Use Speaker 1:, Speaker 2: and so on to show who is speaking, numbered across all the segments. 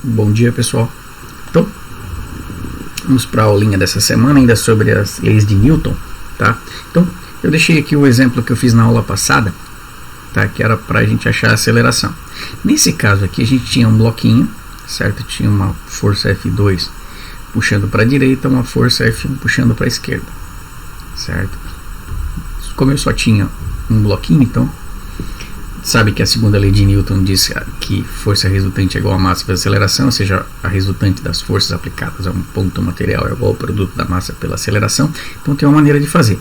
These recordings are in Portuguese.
Speaker 1: Bom dia, pessoal. Então, vamos para a aulinha dessa semana, ainda sobre as leis de Newton, tá? Então, eu deixei aqui o exemplo que eu fiz na aula passada, tá? Que era para a gente achar a aceleração. Nesse caso aqui, a gente tinha um bloquinho, certo? Tinha uma força F2 puxando para a direita, uma força F1 puxando para a esquerda, certo? Como eu só tinha um bloquinho, então sabe que a segunda lei de Newton diz que força resultante é igual a massa vezes aceleração, ou seja, a resultante das forças aplicadas a um ponto material é igual ao produto da massa pela aceleração. Então tem uma maneira de fazer,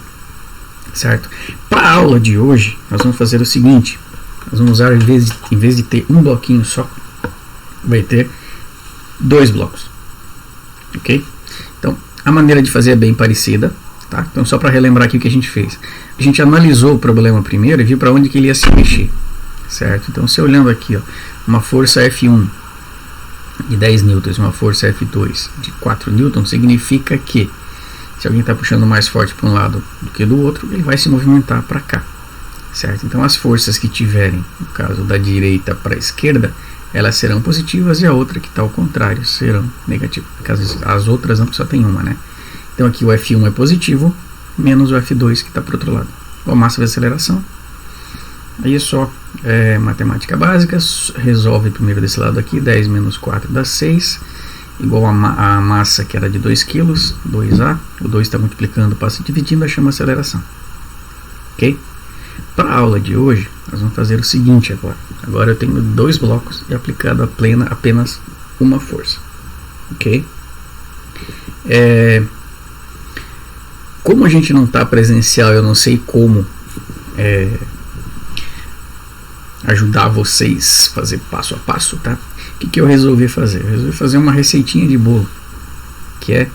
Speaker 1: certo? Para a aula de hoje, nós vamos fazer o seguinte: nós vamos usar, em vez de ter um bloquinho só, vai ter dois blocos, ok? Então a maneira de fazer é bem parecida, tá? Então só para relembrar aqui o que a gente fez: a gente analisou o problema primeiro e viu para onde que ele ia se mexer, certo? Então, se olhando aqui, ó, uma força F1 de 10 newtons, uma força F2 de 4 newtons, significa que se alguém está puxando mais forte para um lado do que do outro, ele vai se movimentar para cá, certo? Então, as forças que tiverem, no caso da direita para a esquerda, elas serão positivas, e a outra que está ao contrário serão negativas. As outras não, só tem uma, né? Então, aqui o F1 é positivo, menos o F2 que está para o outro lado. A massa vezes aceleração. Aí é só matemática básica, resolve primeiro desse lado aqui, 10 menos 4 dá 6, igual a massa que era de 2 kg, 2A, o 2 está multiplicando, passa dividindo, achamos a aceleração. Ok? Para a aula de hoje, nós vamos fazer o seguinte agora. Agora eu tenho dois blocos e aplicado apenas uma força. Ok? Como a gente não está presencial, eu não sei como ajudar vocês a fazer passo a passo, tá? O que eu resolvi fazer? Eu resolvi fazer uma receitinha de bolo, que é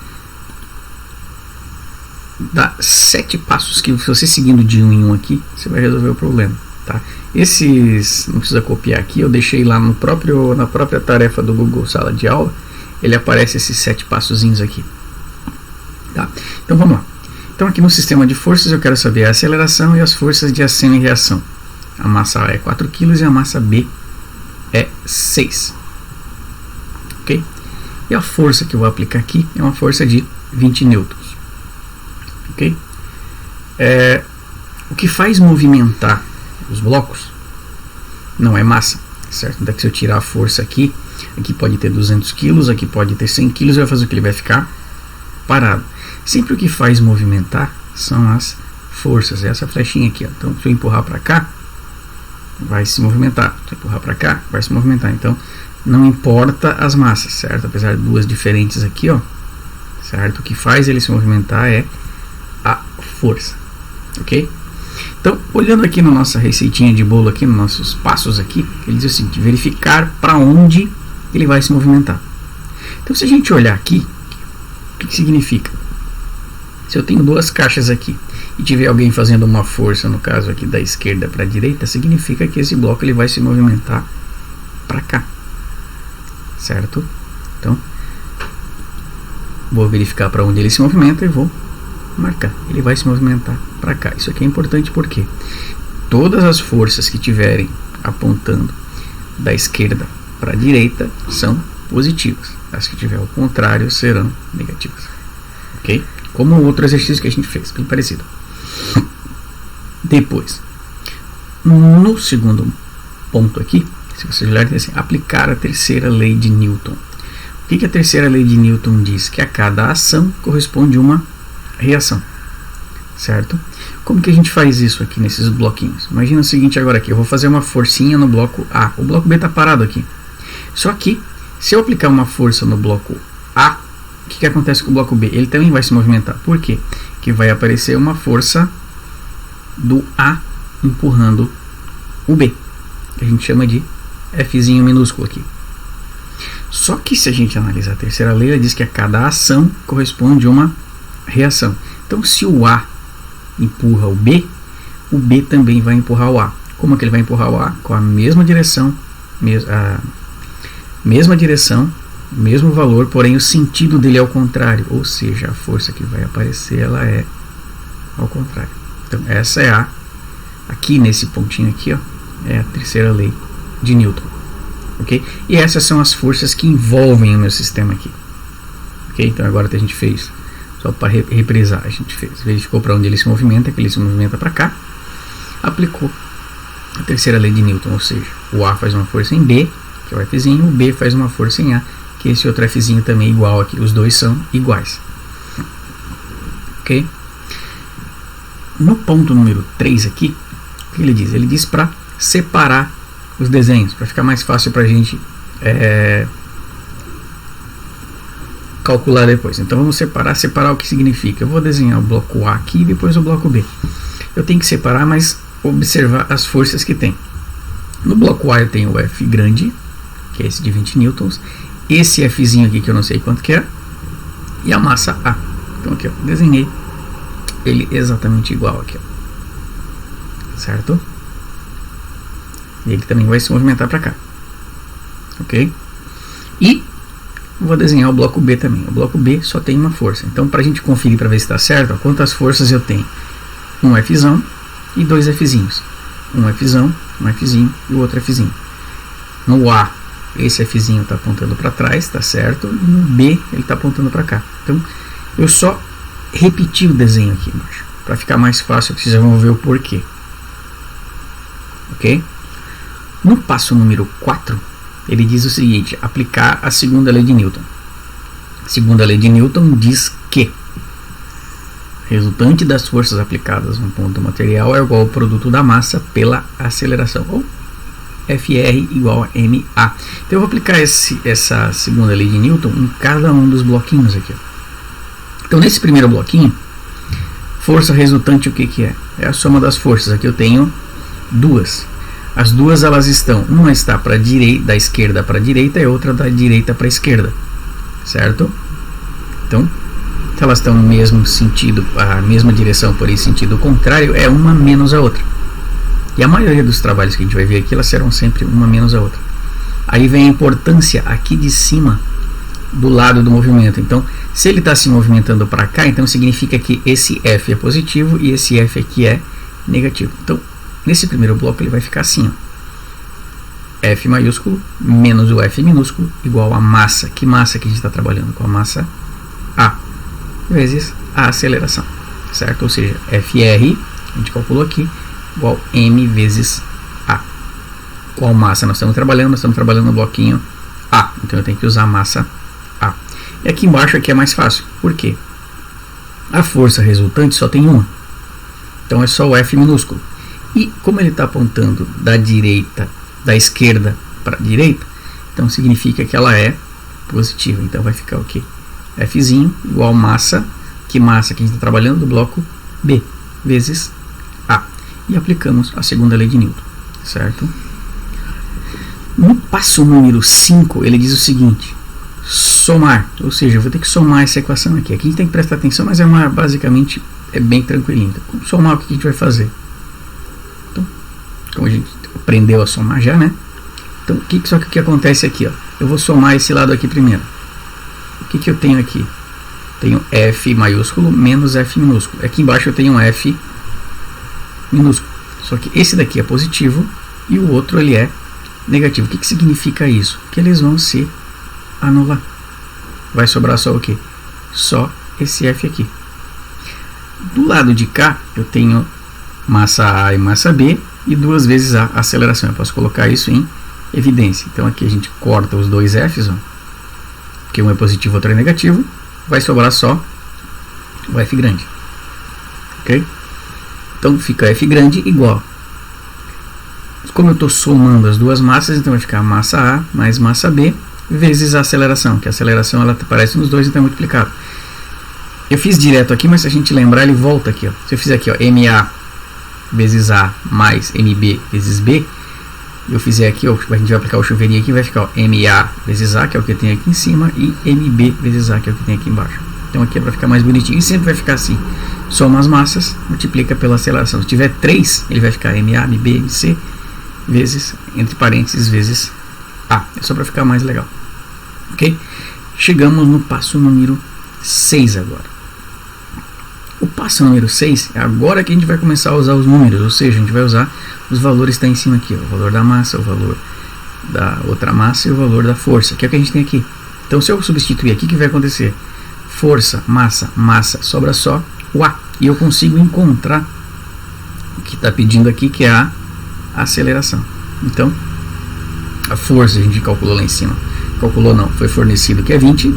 Speaker 1: dar 7 passos que, se você seguindo de um em um aqui, você vai resolver o problema, tá? Esses, não precisa copiar aqui, eu deixei lá na própria tarefa do Google Sala de Aula, ele aparece esses 7 passozinhos aqui, tá? Então vamos lá. Então aqui no sistema de forças eu quero saber a aceleração e as forças de ação e reação. A massa A é 4 kg e a massa B é 6. Ok? E a força que eu vou aplicar aqui é uma força de 20 newtons. Ok? O que faz movimentar os blocos não é massa, certo? Daqui, se eu tirar a força aqui pode ter 200 kg, aqui pode ter 100 kg, vai fazer o que? Ele vai ficar parado. Sempre o que faz movimentar são as forças. Essa flechinha aqui, ó. Então, se eu empurrar para cá, vai se movimentar. Se eu empurrar para cá, vai se movimentar. Então, não importa as massas, certo? Apesar de duas diferentes aqui, ó, certo? O que faz ele se movimentar é a força, ok? Então, olhando aqui na nossa receitinha de bolo, aqui nos nossos passos aqui, ele diz o seguinte: verificar para onde ele vai se movimentar. Então, se a gente olhar aqui, o que significa? Se eu tenho duas caixas aqui e tiver alguém fazendo uma força, no caso aqui da esquerda para a direita, significa que esse bloco ele vai se movimentar para cá, certo? Então, vou verificar para onde ele se movimenta e vou marcar. Ele vai se movimentar para cá. Isso aqui é importante porque todas as forças que tiverem apontando da esquerda para a direita são positivas. As que tiver ao contrário serão negativas. Ok? Como o outro exercício que a gente fez, bem parecido. Depois, no segundo ponto aqui, se vocês olharem assim, aplicar a terceira lei de Newton. O que a terceira lei de Newton diz? Que a cada ação corresponde uma reação, certo? Como que a gente faz isso aqui nesses bloquinhos? Imagina o seguinte agora aqui, eu vou fazer uma forcinha no bloco A. O bloco B está parado aqui. Só que, se eu aplicar uma força no bloco A, o que acontece com o bloco B? Ele também vai se movimentar. Por quê? Que vai aparecer uma força do A empurrando o B, que a gente chama de Fzinho minúsculo aqui. Só que se a gente analisar a terceira lei, ela diz que a cada ação corresponde uma reação. Então, se o A empurra o B também vai empurrar o A. Como é que ele vai empurrar o A? Com a mesma direção, mesmo valor, porém o sentido dele é ao contrário, ou seja, a força que vai aparecer ela é ao contrário. Então essa é aqui nesse pontinho aqui, ó, é a terceira lei de Newton, ok? E essas são as forças que envolvem o meu sistema aqui, ok? Então agora a gente fez, só para reprisar, a gente verificou para onde ele se movimenta, que ele se movimenta para cá, aplicou a terceira lei de Newton, ou seja, o A faz uma força em B, que é o Fzinho, o B faz uma força em A, que esse outro Fzinho também é igual aqui, os dois são iguais, ok? No ponto número 3 aqui, o que ele diz? Ele diz para separar os desenhos, para ficar mais fácil para a gente calcular depois. Então vamos separar o que significa. Eu vou desenhar o bloco A aqui e depois o bloco B. Eu tenho que separar, mas observar as forças que tem. No bloco A eu tenho o F grande, que é esse de 20 newtons, esse Fzinho aqui que eu não sei quanto que é, e a massa A. Então aqui, ó, desenhei ele exatamente igual aqui, ó. Certo? E ele também vai se movimentar para cá, ok? E vou desenhar o bloco B também. O bloco B só tem uma força. Então, para a gente conferir para ver se está certo, ó, quantas forças eu tenho? Um Fzão e dois Fzinhos. Um Fzão, um Fzinho e o outro Fzinho. No A, esse Fzinho está apontando para trás, tá certo? E no B, ele está apontando para cá. Então, eu só repeti o desenho aqui embaixo. Para ficar mais fácil, vocês vão ver o porquê. Ok? No passo número 4, ele diz o seguinte: aplicar a segunda lei de Newton. A segunda lei de Newton diz que resultante das forças aplicadas no ponto do material é igual ao produto da massa pela aceleração, ou FR igual a MA. Então eu vou aplicar essa segunda lei de Newton em cada um dos bloquinhos aqui. Então nesse primeiro bloquinho, força resultante o que é? É a soma das forças. Aqui eu tenho duas. As duas elas estão, uma está para da esquerda para a direita e outra da direita para a esquerda, certo? Então, se elas estão no mesmo sentido, a mesma direção, porém sentido contrário, é uma menos a outra. E a maioria dos trabalhos que a gente vai ver aqui, elas serão sempre uma menos a outra. Aí vem a importância aqui de cima, do lado do movimento. Então, se ele está se movimentando para cá, então significa que esse F é positivo e esse F aqui é negativo. Então, nesse primeiro bloco ele vai ficar assim, ó. F maiúsculo menos o F minúsculo igual a massa. Que massa que a gente está trabalhando? Com a massa A vezes a aceleração, certo? Ou seja, FR, a gente calculou aqui, igual M vezes A. Qual massa nós estamos trabalhando? Nós estamos trabalhando no bloquinho A, então eu tenho que usar a massa A. E aqui embaixo aqui é mais fácil, por quê? A força resultante só tem uma, então é só o F minúsculo. E como ele está apontando da esquerda para a direita, então significa que ela é positiva. Então vai ficar o quê? Fzinho igual massa, que massa que a gente está trabalhando, do bloco B, vezes A. E aplicamos a segunda lei de Newton, certo? No passo número 5, ele diz o seguinte: somar, ou seja, eu vou ter que somar essa equação aqui. Aqui a gente tem que prestar atenção, mas basicamente é bem tranquilinho. Então, somar, o que a gente vai fazer? Então, como a gente aprendeu a somar já, né? Então, só que o que acontece aqui, ó, eu vou somar esse lado aqui primeiro. O que eu tenho aqui? Tenho F maiúsculo menos F minúsculo. Aqui embaixo eu tenho um F minúsculo. Só que esse daqui é positivo e o outro ele é negativo. O que significa isso? Que eles vão se anular. Vai sobrar só o que? Só esse F aqui. Do lado de cá eu tenho massa A e massa B e duas vezes a aceleração. Eu posso colocar isso em evidência. Então aqui a gente corta os dois F's, ó, porque um é positivo e outro é negativo. Vai sobrar só o F grande. Ok? Então fica F grande igual. Como eu estou somando as duas massas, então vai ficar massa A mais massa B vezes a aceleração, que a aceleração ela aparece nos dois, então é multiplicado. Eu fiz direto aqui, mas se a gente lembrar, ele volta aqui, ó. Se eu fizer aqui, ó, MA vezes A mais MB vezes B, eu fizer aqui, ó, a gente vai aplicar o chuveirinho aqui, vai ficar, ó, MA vezes A, que é o que tem aqui em cima, e MB vezes A, que é o que tem aqui embaixo. Então aqui é para ficar mais bonitinho, e sempre vai ficar assim: soma as massas, multiplica pela aceleração. Se tiver 3, ele vai ficar MA, MB, MC vezes, entre parênteses, vezes A. É só para ficar mais legal. Ok? Chegamos no passo número 6 agora. O passo número 6 é agora que a gente vai começar a usar os números, ou seja, a gente vai usar os valores que estão em cima aqui, ó, o valor da massa, o valor da outra massa e o valor da força, que é o que a gente tem aqui. Então, se eu substituir aqui, o que vai acontecer? Força, massa, massa, sobra só o A. E eu consigo encontrar o que está pedindo aqui, que é a aceleração. Então, a força a gente calculou lá em cima. Calculou não, foi fornecido que é 20.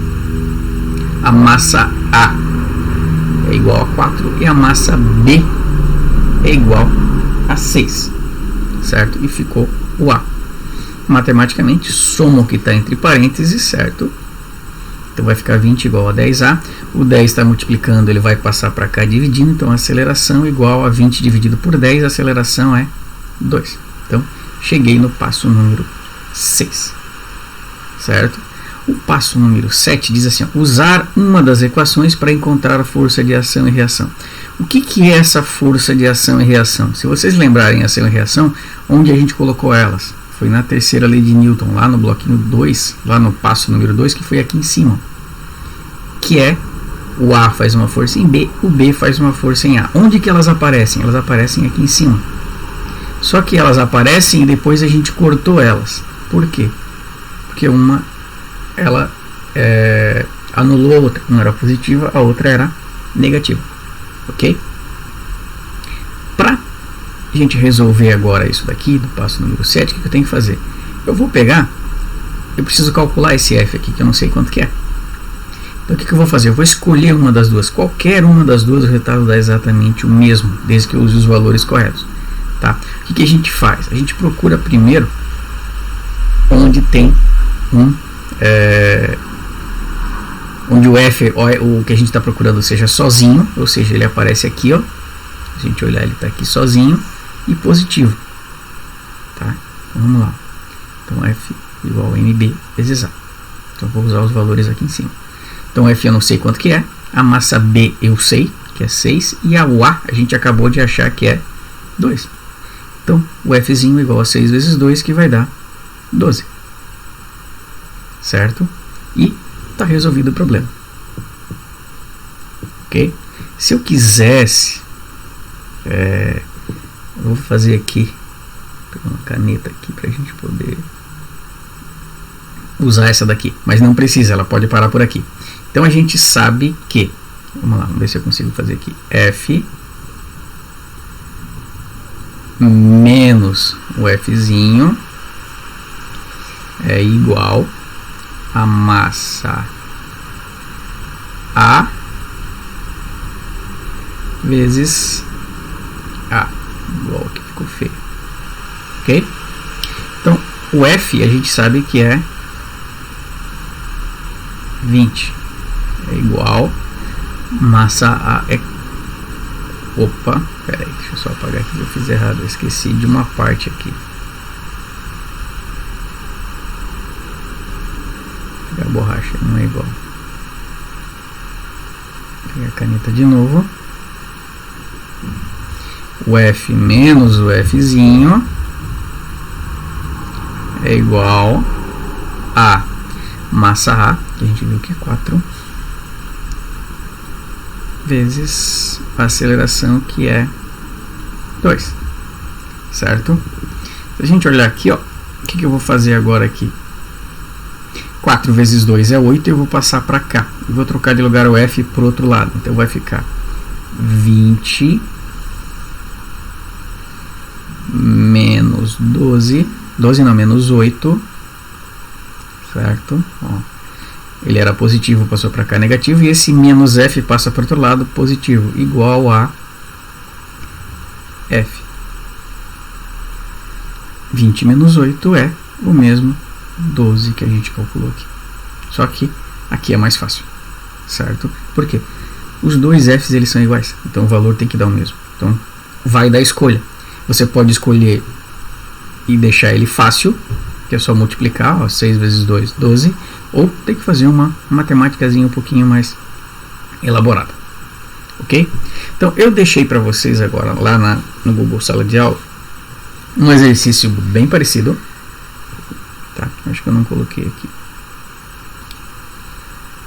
Speaker 1: A massa A é igual a 4 e a massa B é igual a 6. Certo? E ficou o A. Matematicamente, soma o que está entre parênteses, certo? Então vai ficar 20 igual a 10A. O 10 está multiplicando, ele vai passar para cá dividindo. Então a aceleração igual a 20 dividido por 10. A aceleração é 2. Então cheguei no passo número 6. Certo? O passo número 7 diz assim: ó, usar uma das equações para encontrar a força de ação e reação. O que é essa força de ação e reação? Se vocês lembrarem ação e reação, onde a gente colocou elas? Foi na terceira lei de Newton, lá no bloquinho 2, lá no passo número 2, que foi aqui em cima. Que é, o A faz uma força em B, o B faz uma força em A. Onde que elas aparecem? Elas aparecem aqui em cima. Só que elas aparecem e depois a gente cortou elas. Por quê? Porque uma, ela anulou a outra. Uma era positiva, a outra era negativa. Ok? Para a gente resolver agora isso daqui, do passo número 7, o que eu tenho que fazer? Eu vou pegar, eu preciso calcular esse F aqui, que eu não sei quanto que é. Então o que eu vou fazer? Eu vou escolher uma das duas. Qualquer uma das duas, o resultado dá exatamente o mesmo, desde que eu use os valores corretos. Tá? O que a gente faz? A gente procura primeiro onde tem onde o F, o que a gente está procurando, seja sozinho, ou seja, ele aparece aqui, ó. Se a gente olhar, ele está aqui sozinho e positivo. Tá? Então vamos lá. Então F igual a MB vezes A. Então vou usar os valores aqui em cima. Então F eu não sei quanto que é, a massa B eu sei, que é 6, e a gente acabou de achar que é 2. Então o Fzinho igual a 6 vezes 2, que vai dar 12. Certo? E está resolvido o problema. Ok? Se eu quisesse, eu vou fazer aqui, pegar uma caneta aqui para a gente poder usar essa daqui, mas não precisa, ela pode parar por aqui. Então a gente sabe que, vamos lá, vamos ver se eu consigo fazer aqui, F menos o Fzinho é igual a massa A vezes A. Igual que ficou feio. Ok? Então, o F a gente sabe que é 20. É igual. Massa A é... Opa, peraí, deixa eu só apagar aqui que eu fiz errado. Eu esqueci de uma parte aqui. Vou pegar a borracha, não é igual. Vou pegar a caneta de novo. O F menos o Fzinho é igual a massa A, que a gente viu que é 4, vezes a aceleração, que é 2. Certo? Se a gente olhar aqui, ó, o que eu vou fazer agora aqui? 4 vezes 2 é 8, eu vou passar para cá. E vou trocar de lugar o F para o outro lado. Então vai ficar 20 menos 12. 12 não, menos 8. Certo? Ó, ele era positivo, passou para cá negativo. E esse menos F passa para o outro lado, positivo. Igual a F. 20 menos 8 é o mesmo 12 que a gente calculou aqui. Só que aqui é mais fácil. Certo? Por quê? Os dois F's eles são iguais. Então o valor tem que dar o mesmo. Então vai da escolha. Você pode escolher e deixar ele fácil, que é só multiplicar, ó, 6 vezes 2, 12, ou tem que fazer uma matemáticazinha um pouquinho mais elaborada. Ok? Então eu deixei para vocês agora lá no Google Sala de Aula um exercício bem parecido. Tá? Acho que eu não coloquei aqui.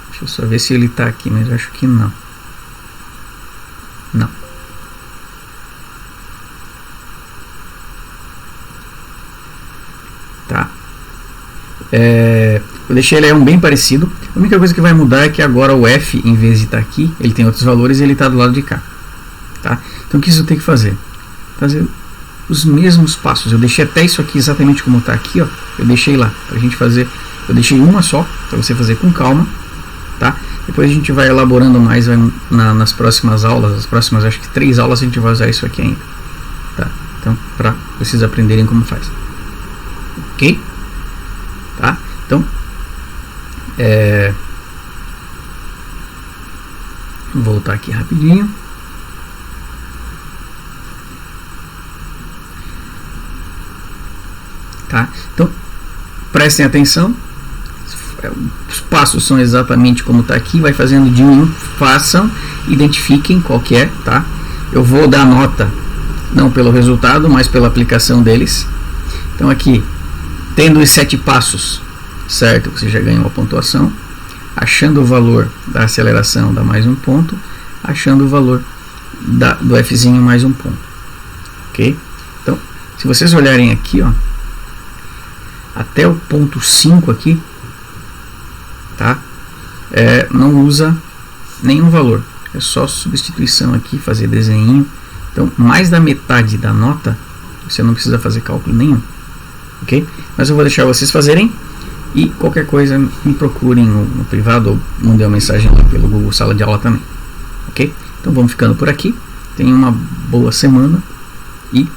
Speaker 1: Deixa eu só ver se ele está aqui, mas eu acho que não. Não. Tá? Eu deixei ele bem parecido. A única coisa que vai mudar é que agora o F, em vez de estar aqui, ele tem outros valores e ele está do lado de cá, tá? Então o que isso tem que fazer? Fazer os mesmos passos. Eu deixei até isso aqui exatamente como está aqui, ó. Eu deixei lá pra gente fazer. Eu deixei uma só para você fazer com calma, tá? Depois a gente vai elaborando mais nas próximas aulas. As próximas, acho que 3 aulas a gente vai usar isso aqui ainda, tá? Então, para vocês aprenderem como faz, ok? Tá? Então, vou voltar aqui rapidinho. Tá? Então, prestem atenção. Os passos são exatamente como está aqui. Vai fazendo de um, façam, identifiquem qual que é, tá? Eu vou dar nota não pelo resultado, mas pela aplicação deles. Então aqui, tendo os 7 passos, certo? Você já ganhou a pontuação. Achando o valor da aceleração, dá mais um ponto. Achando o valor do Fzinho, mais um ponto. Ok? Então, se vocês olharem aqui, ó, até o ponto 5 aqui, tá? Não usa nenhum valor. É só substituição aqui, fazer desenho. Então, mais da metade da nota, você não precisa fazer cálculo nenhum. Ok? Mas eu vou deixar vocês fazerem. E qualquer coisa, me procurem no privado ou mandem uma mensagem lá pelo Google Sala de Aula também. Ok? Então vamos ficando por aqui. Tenham uma boa semana e